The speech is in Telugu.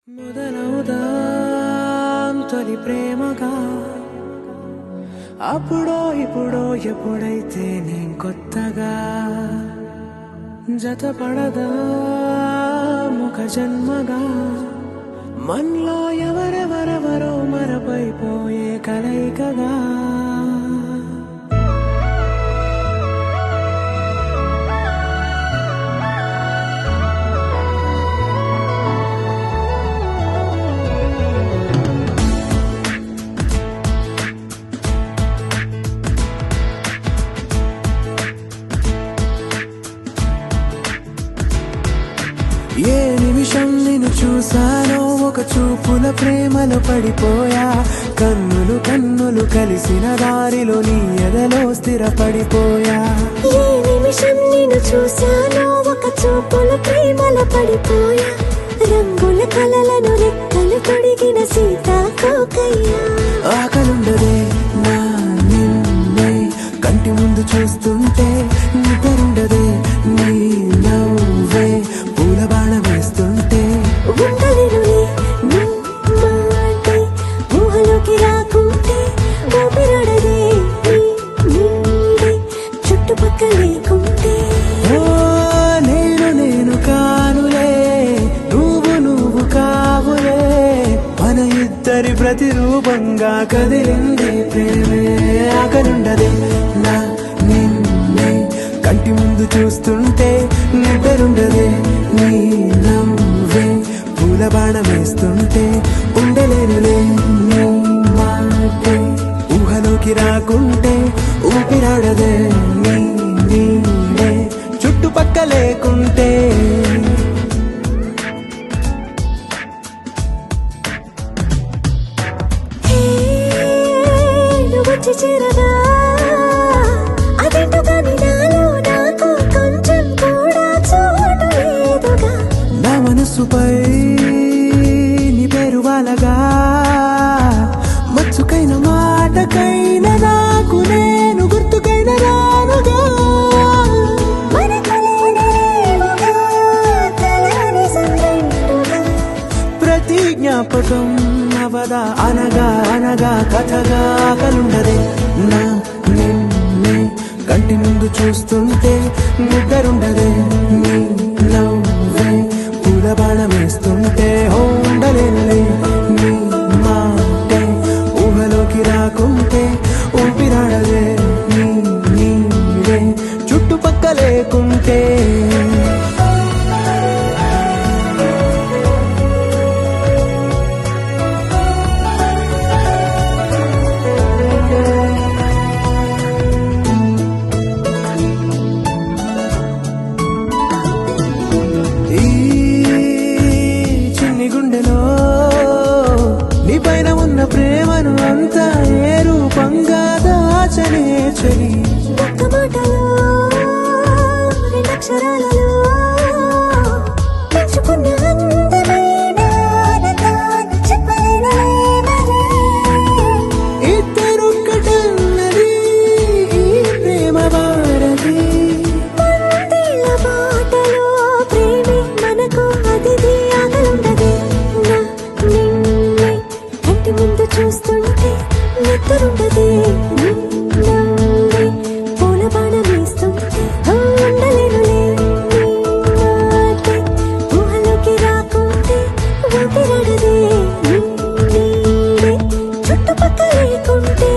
మొదలవుదాం తొలి ప్రేమగా అప్పుడో ఇప్పుడో ఎప్పుడైతే నేను కొత్తగా జతపడదా ముఖ జన్మగా మనలో ఎవరెవరెవరో మరపైపోయే కలయికగా ఏ నిమిషం నిన్ను చూసానో ఒక చూపుల ప్రేమలో పడిపోయా కన్నులు కన్నులు కలిసిన దారిలో నీ ఎదలో స్థిరపడిపోయా ఏ నిమిషం నిన్ను చూసానో ఒక చూపుల ప్రేమలో పడిపోయా రంగుల కలలను రెక్కలు తొడిగిన సీతాకోకయ్యా ఆకలుండదే నా నిన్నే కంటి ముందు చూస్తుంటే నిద్రుండదే నీ నవ్వే పూల బాణ వేస్తుంటే ఉండలేనులే నీ మాటే ఊహలోకి రాకుంటే ఊపిరాడదే నీ నీడే చుట్టుపక్కల లేకుంటే ఓ నేను కానులే నువ్వు కావులే మన ఇద్దరి ప్రతిరూపంగా కదిలింది ప్రేమే ఆకలుండదే నా నిన్నే కంటి ముందు చూస్తుంటే నిద్రుండదే నీ నవ్వే పూల బాణ వేస్తుంటే ఉండలేనులే నీ మాటే ఊహలోకి రాకుంటే ఊపిరాడదే నీ నీడే చుట్టుపక్క లేకుంటే వచ్చి చేరగా అదేంటో కానీ నాలో నాకు కొంచెం కూడా చోటు లేదుగా నా మనసుపై నీ పేరు వాలగా మచ్చుకైన మాటకైన నాకు నేను గుర్తుకైన రానుగా మనకులేనిరేవుగా కలని సంగంటుగా ప్రతి జ్ఞాపకం అవదా అనగా అనగా కథగా కలుండదే నా నిన్నే కంటి ముందు చూస్తుంటే నిద్రుండదే నీ నవ్వే పూల బాణం వేస్తుంటే ఉండలేనులే నీ మాటే ఊహలోకి రాకుంటే ఊపిరాడదే నీ నీడే చుట్టుపక్క లేకుంటే ఈ చిన్ని గుండెలో నీ పైన ఉన్న ప్రేమను అంతా ఏ రూపంగా దాచనే చలి ఒక్క మాటలో రెండక్షరాలలో పెంచుకున్న అందమైన ఆనందాన్ని చెప్పలేనులే మరి. ఇద్దరొక్కటన్నది ఈ ప్రేమ భారతి పందిళ్ళ బాటలో ప్రేమే మనకు అతిథి ఆగలుండదే నా నిన్నే కంటి ముందు చూస్తుంటే నిద్రుండదే నీ నవ్వే పూల బాణం వేస్తుంటే ఉండలేనులే నీ మాటే ఊహలోకి రాకుంటే ఊపిరాడదే నీ నీడే చుట్టుపక్కల లేకుంటే